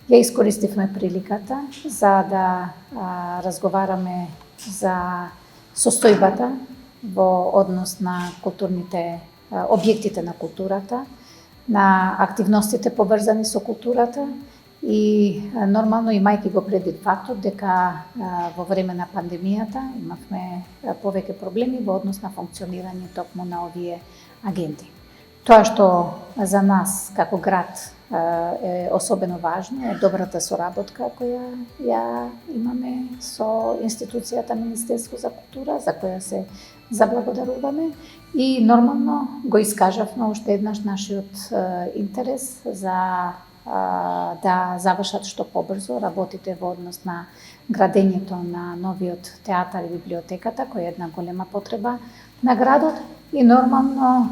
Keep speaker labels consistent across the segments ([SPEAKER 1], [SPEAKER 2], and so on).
[SPEAKER 1] Ја искористивме приликата за да разговараме за состојбата во однос на културните објектите на културата, на активностите поврзани со културата и нормално имајќи го предвид фактот дека во време на пандемијата имавме повеќе проблеми во однос на функционирање токму на овие агенти. Тоа што за нас како град е особено важно е добрата соработка која ја имаме со институцијата Министерство за култура, за која се заблагодаруваме и нормално го искажавме уште еднаш нашиот интерес за да завршат што побрзо работите во однос на градењето на новиот театар и библиотеката, која е една голема потреба на градот и нормално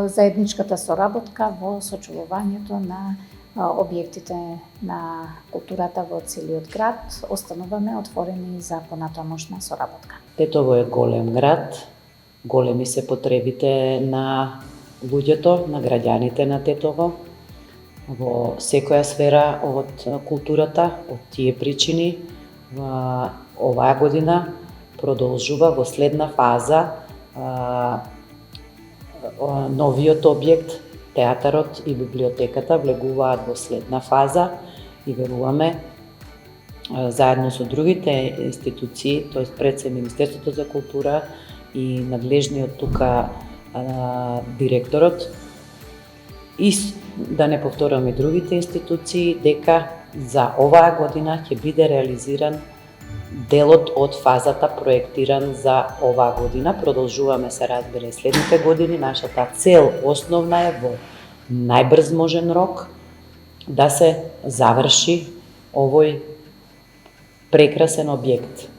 [SPEAKER 1] заедничката соработка во сочувувањето на објектите на културата во целиот град. Остануваме отворени за понатамошна соработка.
[SPEAKER 2] Тетово е голем град, големи се потребите на луѓето, на граѓаните на Тетово, во секоја сфера од културата. Од тие причини оваа година продолжува во следна фаза новиот објект, театарот и библиотеката влегуваат во следна фаза и веруваме заедно со другите институции, тоест пред се Министерството за култура и надлежниот тука директорот, и да не повторам и другите институции, дека за оваа година ќе биде реализиран делот од фазата проектиран за оваа година. Продолжуваме се разбира и следните години. Нашата цел основна е во најбрз можен рок да се заврши овој прекрасен објект.